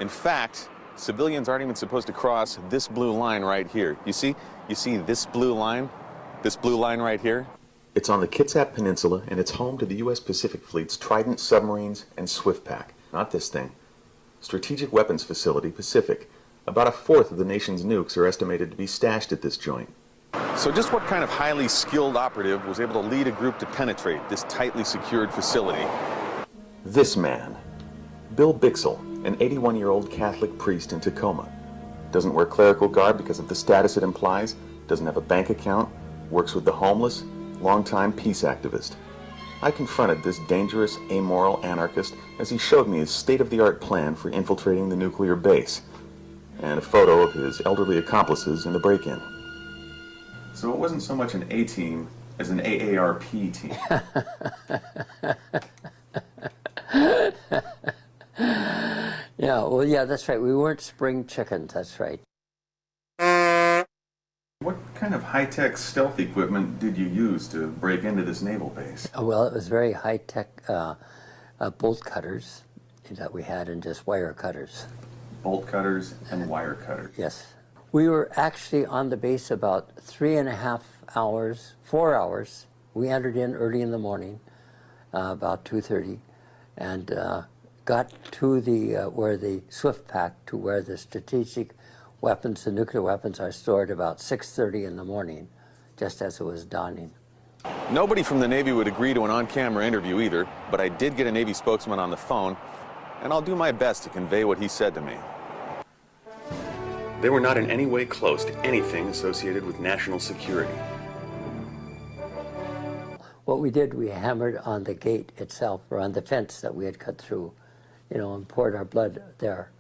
Speaker 10: In fact, civilians aren't even supposed to cross this blue line right here. You see this blue line? This blue line right here? It's on the Kitsap Peninsula, and it's home to the U.S. Pacific Fleet's Trident submarines and SwiftPack. Not this thing. Strategic Weapons Facility, Pacific. About a fourth of the nation's nukes are estimated to be stashed at this joint. So just what kind of highly skilled operative was able to lead a group to penetrate this tightly secured facility? This man, Bill Bixel, an 81-year-old Catholic priest in Tacoma. Doesn't wear clerical garb because of the status it implies, doesn't have a bank account, works with the homeless, longtime peace activist. I confronted this dangerous, amoral anarchist as he showed me his state-of-the-art plan for infiltrating the nuclear base, and a photo of his elderly accomplices in the break-in. So it wasn't so much an A-team as an AARP team.
Speaker 11: Yeah, that's right. We weren't spring chickens, that's right.
Speaker 10: What kind of high-tech stealth equipment did you use to break into this naval base?
Speaker 11: Well, it was very high-tech bolt cutters that we had, and just wire cutters.
Speaker 10: Bolt cutters and wire cutters.
Speaker 11: Yes. We were actually on the base about 3.5 hours, 4 hours. We entered in early in the morning, about 2:30, and got to the where the SwiftPack, to where the strategic weapons, the nuclear weapons, are stored about 6:30 in the morning, just as it was dawning.
Speaker 10: Nobody from the Navy would agree to an on-camera interview either, but I did get a Navy spokesman on the phone, and I'll do my best to convey what he said to me. They were not in any way close to anything associated with national security.
Speaker 11: What we did, we hammered on the gate itself, or on the fence that we had cut through, and poured our blood there,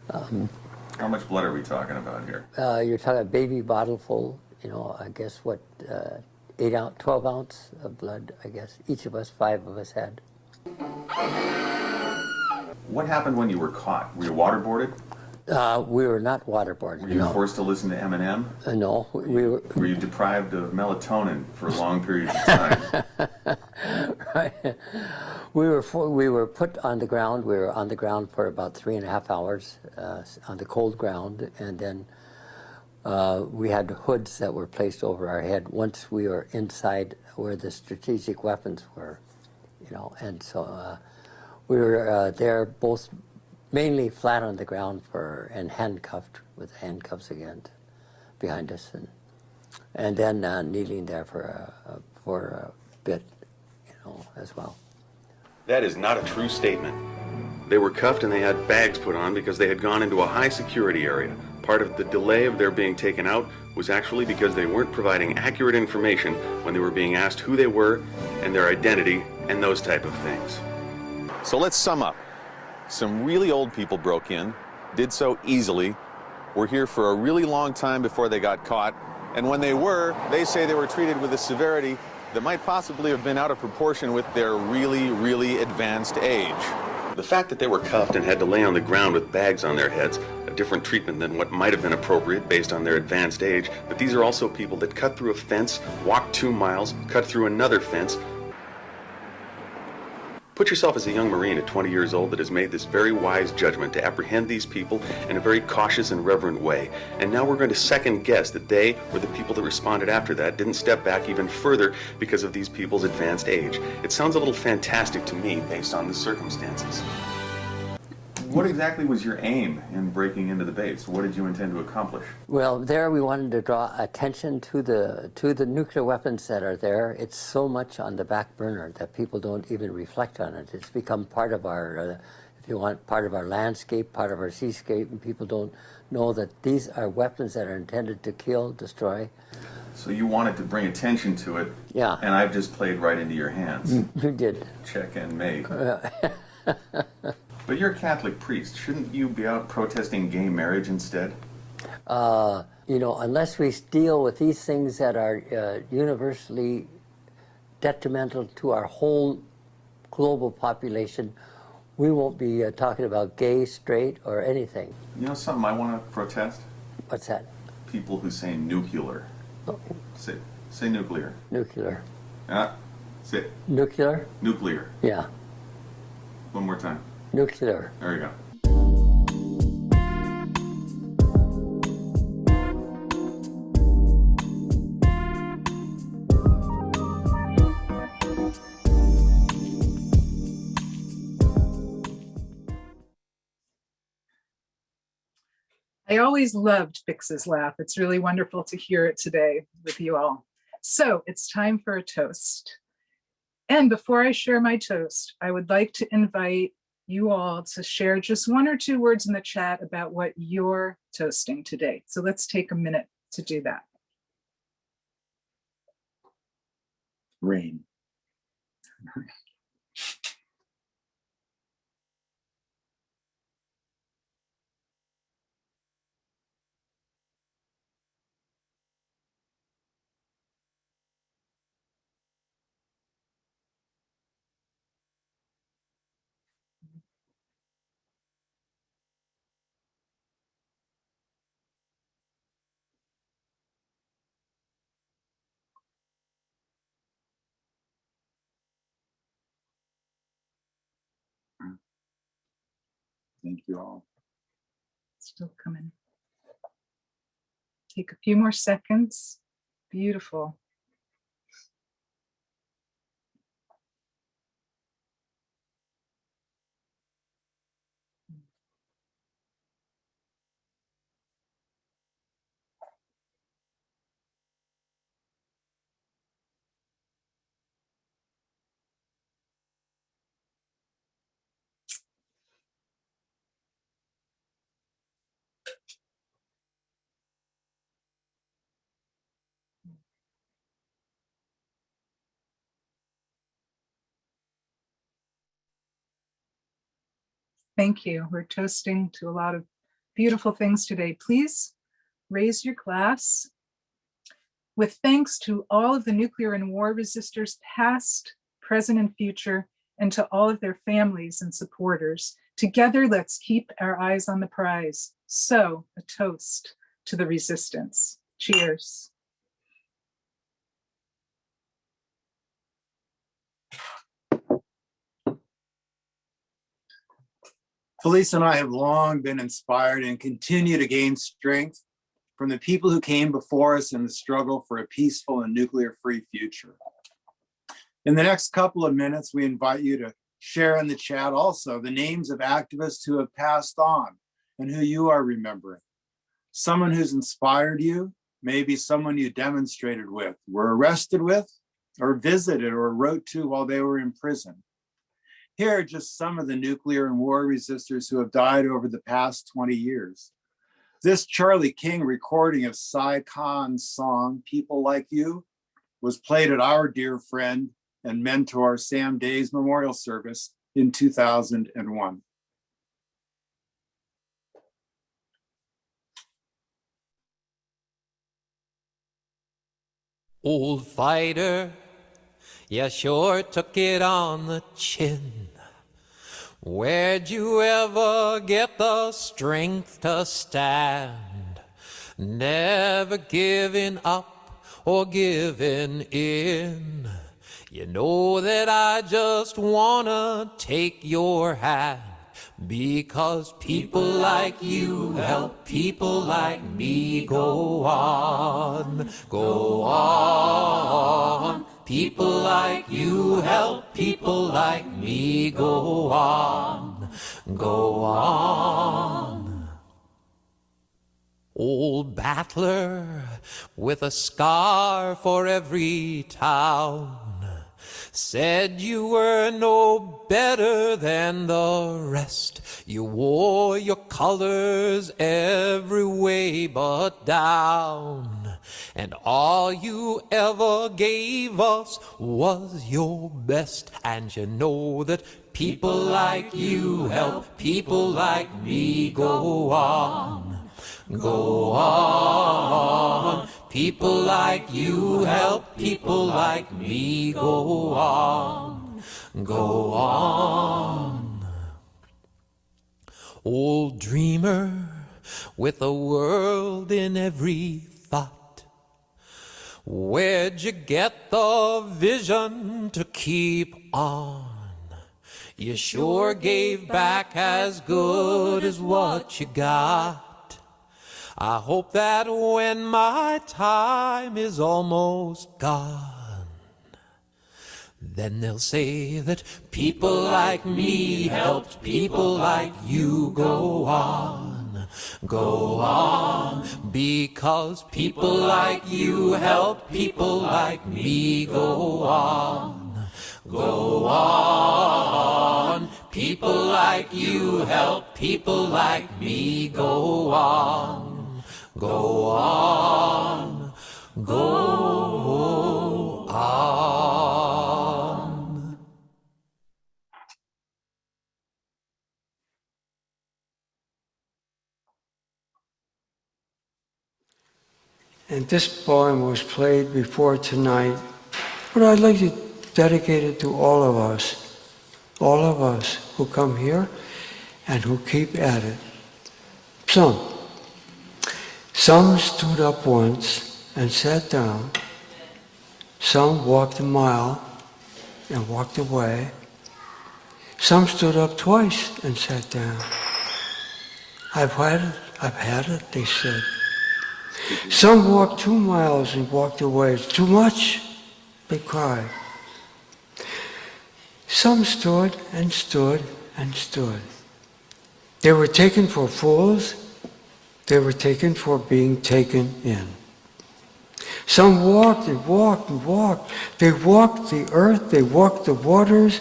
Speaker 10: How much blood are we talking about here?
Speaker 11: You're talking a baby bottle full, I guess 12 ounce of blood, I guess. Each of us, 5 of us had.
Speaker 10: What happened when you were caught? Were you waterboarded?
Speaker 11: We were not waterboarded.
Speaker 10: Were you forced to listen to Eminem?
Speaker 11: No, we were.
Speaker 10: Were you deprived of melatonin for long periods of time?
Speaker 11: Right. We were put on the ground. We were on the ground for about 3.5 hours on the cold ground, and then we had hoods that were placed over our head once we were inside where the strategic weapons were, and so we were there both mainly flat on the ground and handcuffed with handcuffs again behind us, and then kneeling there for a bit, as well.
Speaker 10: That is not a true statement. They were cuffed and they had bags put on because they had gone into a high security area. Part of the delay of their being taken out was actually because they weren't providing accurate information when they were being asked who they were and their identity and those type of things. So let's sum up. Some really old people broke in, did so easily, were here for a really long time before they got caught, and when they were, they say they were treated with a severity that might possibly have been out of proportion with their really, really advanced age. The fact that they were cuffed and had to lay on the ground with bags on their heads, a different treatment than what might have been appropriate based on their advanced age, but these are also people that cut through a fence, walked 2 miles, cut through another fence. Put yourself as a young Marine at 20 years old that has made this very wise judgment to apprehend these people in a very cautious and reverent way. And now we're going to second guess that they, or the people that responded after that, didn't step back even further because of these people's advanced age. It sounds a little fantastic to me based on the circumstances. What exactly was your aim in breaking into the base? What did you intend to accomplish?
Speaker 11: Well, there we wanted to draw attention to the nuclear weapons that are there. It's so much on the back burner that people don't even reflect on it. It's become part of our, if you want, part of our landscape, part of our seascape, and people don't know that these are weapons that are intended to kill, destroy.
Speaker 10: So you wanted to bring attention to it,
Speaker 11: yeah,
Speaker 10: and I've just played right into your hands.
Speaker 11: You did.
Speaker 10: Check and mate. But you're a Catholic priest. Shouldn't you be out protesting gay marriage instead?
Speaker 11: Unless we deal with these things that are universally detrimental to our whole global population, we won't be talking about gay, straight, or anything.
Speaker 10: You know something I want to protest?
Speaker 11: What's that?
Speaker 10: People who say nuclear.
Speaker 11: Oh.
Speaker 10: Say nuclear.
Speaker 11: Nuclear.
Speaker 10: Say
Speaker 11: nuclear.
Speaker 10: Nuclear.
Speaker 11: Yeah.
Speaker 10: One more time.
Speaker 11: Nuclear.
Speaker 10: There you go.
Speaker 1: I always loved Bix's laugh. It's really wonderful to hear it today with you all. So it's time for a toast. And before I share my toast, I would like to invite you all to share just 1 or 2 words in the chat about what you're toasting today. So let's take a minute to do that.
Speaker 12: Rain. Thank you all.
Speaker 1: Still coming. Take a few more seconds. Beautiful. Thank you. We're toasting to a lot of beautiful things today. Please raise your glass with thanks to all of the nuclear and war resistors, past, present, and future, and to all of their families and supporters. Together, let's keep our eyes on the prize. So, a toast to the resistance. Cheers.
Speaker 3: Felice and I have long been inspired and continue to gain strength from the people who came before us in the struggle for a peaceful and nuclear-free future. In the next couple of minutes, we invite you to share in the chat also the names of activists who have passed on and who you are remembering. Someone who's inspired you, maybe someone you demonstrated with, were arrested with, or visited or wrote to while they were in prison. Here are just some of the nuclear and war resistors who have died over the past 20 years. This Charlie King recording of Cy Khan's song, People Like You, was played at our dear friend and mentor Sam Day's memorial service in 2001.
Speaker 13: Old fighter, you sure took it on the chin. Where'd you ever get the strength to stand? Never giving up or giving in. You know that I just wanna take your hand, because people like you help people like me go on, go on. People like you help people like me go on, go on. Old battler with a scar for every town said you were no better than the rest. You wore your colors every way but down. And all you ever gave us was your best. And you know that people like you help people like me go on, go on. People like you help people like me go on, go on. Old dreamer with a world in every thought, where'd you get the vision to keep on? You sure gave back as good as what you got. I hope that when my time is almost gone, then they'll say that people like me helped people like you go on, go on. Because people like you help people like me go on, go on. People like you help people like me go on, go on, go on.
Speaker 14: And this poem was played before tonight, but I'd like to dedicate it to all of us who come here and who keep at it. Some stood up once and sat down. Some walked a mile and walked away. Some stood up twice and sat down. I've had it, they said. Some walked 2 miles and walked away. It's too much, they cried. Some stood and stood and stood. They were taken for fools. They were taken for being taken in. Some walked and walked and walked. They walked the earth, they walked the waters,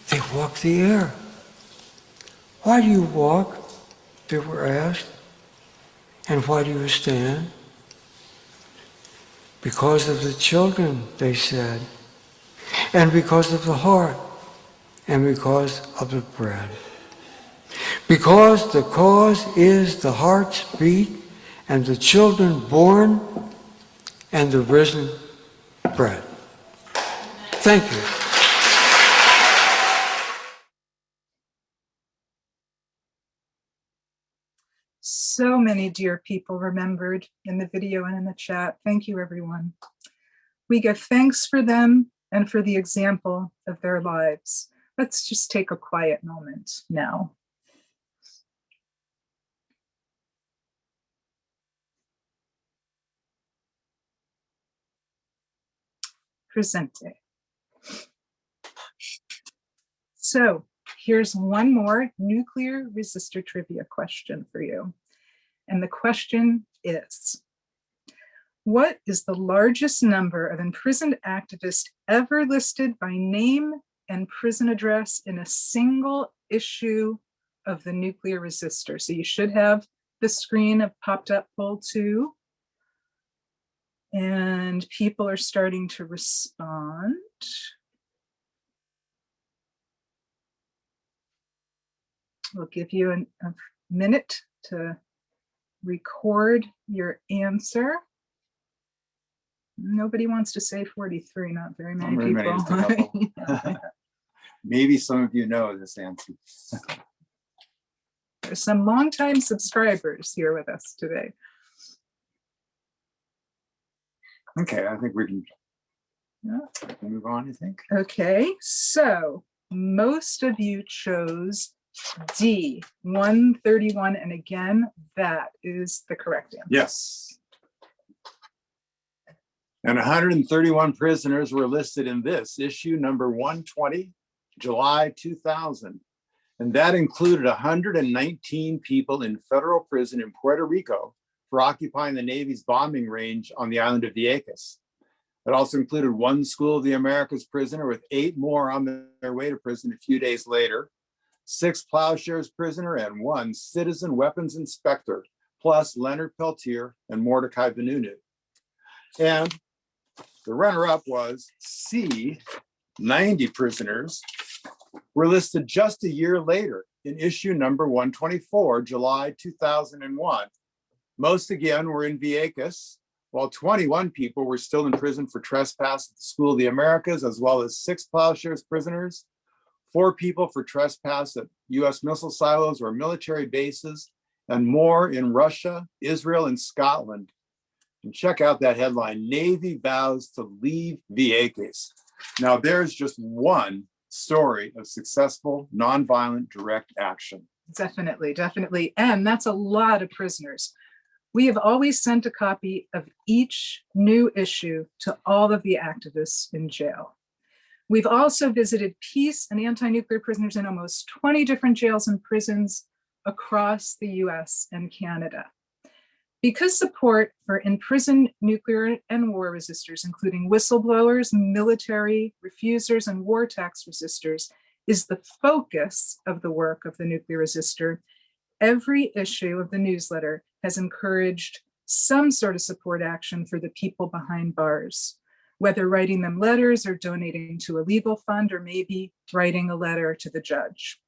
Speaker 14: they walked the air. Why do you walk? They were asked. And why do you stand? Because of the children, they said, and because of the heart, and because of the bread. Because the cause is the heart's beat, and the children born, and the risen bread. Thank you.
Speaker 1: So many dear people remembered in the video and in the chat. Thank you, everyone. We give thanks for them and for the example of their lives. Let's just take a quiet moment now. Presente. So here's one more nuclear resistor trivia question for you. And the question is, what is the largest number of imprisoned activists ever listed by name and prison address in a single issue of the nuclear resistor? So you should have the screen of popped up poll 2. And people are starting to respond. We'll give you a minute to record your answer. Nobody wants to say 43, not very many people.
Speaker 3: Just a couple. Maybe some of you know this answer.
Speaker 1: There's some longtime subscribers here with us today.
Speaker 3: Okay, I think we can move on, I think.
Speaker 1: Okay, so most of you chose D, 131, and again, that is the correct answer.
Speaker 3: Yes. And 131 prisoners were listed in this issue number 120, July 2000. And that included 119 people in federal prison in Puerto Rico for occupying the Navy's bombing range on the island of Vieques. It also included one School of the Americas prisoner with 8 more on their way to prison a few days later, 6 Plowshares prisoner and 1 citizen weapons inspector, plus Leonard Peltier and Mordecai Benunu. And the runner-up was C, 90 prisoners were listed just a year later in issue number 124, July 2001. Most again were in Vieques, while 21 people were still in prison for trespass at the School of the Americas, as well as 6 Plowshares prisoners, 4 people for trespass at US missile silos or military bases, and more in Russia, Israel, and Scotland. And check out that headline, Navy vows to leave Vieques. Now there's just one story of successful nonviolent direct action.
Speaker 1: Definitely, definitely. And that's a lot of prisoners. We have always sent a copy of each new issue to all of the activists in jail. We've also visited peace and anti-nuclear prisoners in almost 20 different jails and prisons across the US and Canada. Because support for imprisoned nuclear and war resistors, including whistleblowers, military refusers, and war tax resistors, is the focus of the work of the nuclear resistor, every issue of the newsletter has encouraged some sort of support action for the people behind bars, whether writing them letters or donating to a legal fund, or maybe writing a letter to the judge.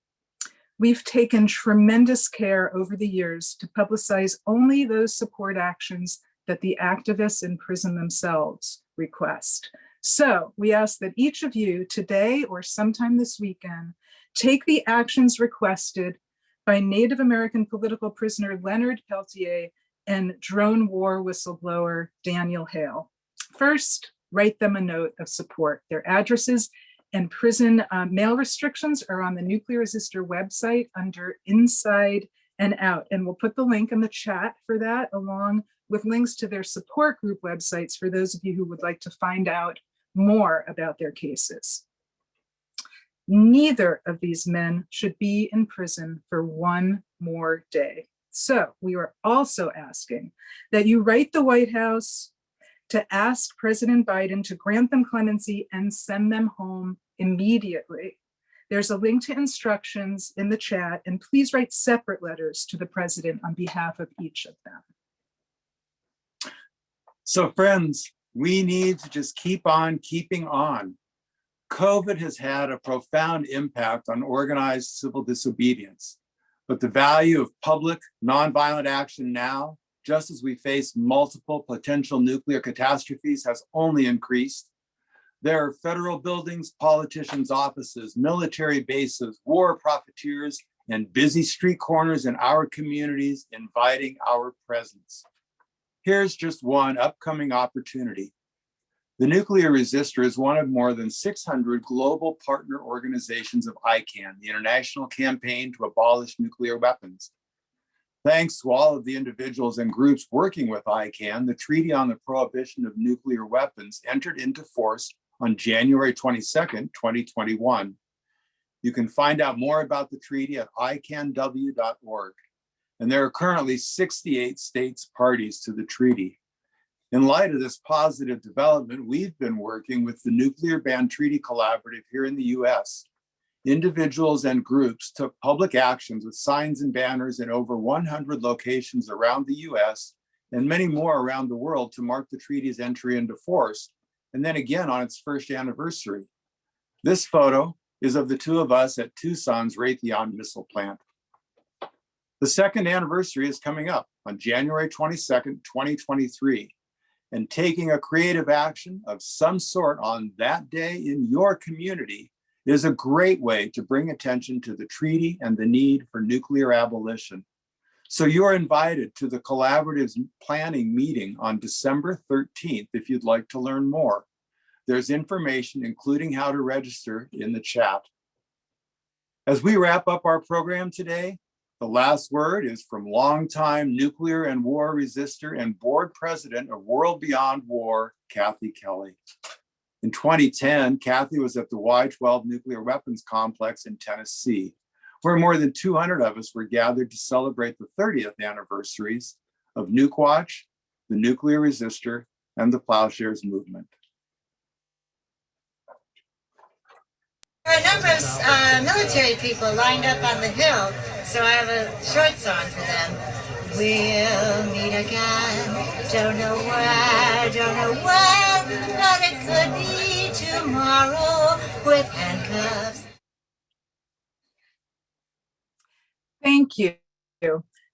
Speaker 1: We've taken tremendous care over the years to publicize only those support actions that the activists in prison themselves request. So we ask that each of you today or sometime this weekend take the actions requested by Native American political prisoner Leonard Peltier and drone war whistleblower Daniel Hale. First, write them a note of support. Their addresses and prison mail restrictions are on the Nuclear Resistor website under Inside and Out. And we'll put the link in the chat for that, along with links to their support group websites for those of you who would like to find out more about their cases. Neither of these men should be in prison for one more day. So we are also asking that you write the White House to ask President Biden to grant them clemency and send them home immediately. There's a link to instructions in the chat, and please write separate letters to the president on behalf of each of them.
Speaker 3: So friends, we need to just keep on keeping on. COVID has had a profound impact on organized civil disobedience, but the value of public nonviolent action now, just as we face multiple potential nuclear catastrophes, has only increased. There are federal buildings, politicians' offices, military bases, war profiteers, and busy street corners in our communities inviting our presence. Here's just one upcoming opportunity. The Nuclear Resistor is one of more than 600 global partner organizations of ICAN, the International Campaign to Abolish Nuclear Weapons. Thanks to all of the individuals and groups working with ICAN, the Treaty on the Prohibition of Nuclear Weapons entered into force on January 22nd, 2021. You can find out more about the treaty at icanw.org. And there are currently 68 states parties to the treaty. In light of this positive development, we've been working with the Nuclear Ban Treaty Collaborative here in the US. Individuals and groups took public actions with signs and banners in over 100 locations around the US and many more around the world to mark the treaty's entry into force, and then again on its first anniversary. This photo is of the two of us at Tucson's Raytheon missile plant. The second anniversary is coming up on January 22nd, 2023. And taking a creative action of some sort on that day in your community is a great way to bring attention to the treaty and the need for nuclear abolition. So you're invited to the collaborative's planning meeting on December 13th if you'd like to learn more. There's information, including how to register, in the chat. As we wrap up our program today, the last word is from longtime nuclear and war resistor and board president of World Beyond War, Kathy Kelly. In 2010, Kathy was at the Y-12 nuclear weapons complex in Tennessee, where more than 200 of us were gathered to celebrate the 30th anniversaries of Nuke Watch, the Nuclear Resistor, and the Plowshares movement.
Speaker 15: There are a number of military people lined up on the hill, so I have a short song for them. We'll meet again, don't know where, don't know when, but it could be tomorrow with handcuffs.
Speaker 1: Thank you.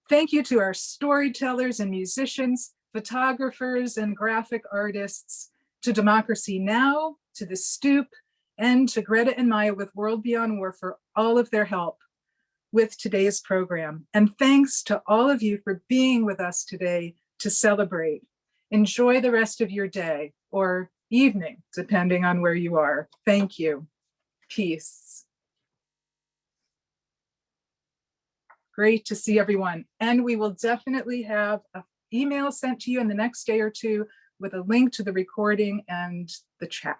Speaker 1: Thank you to our storytellers and musicians, photographers and graphic artists, to Democracy Now!, to The Stoop, and to Greta and Maya with World Beyond War for all of their help with today's program. And thanks to all of you for being with us today to celebrate. Enjoy the rest of your day or evening, depending on where you are. Thank you. Peace. Great to see everyone. And we will definitely have an email sent to you in the next day or two with a link to the recording and the chat.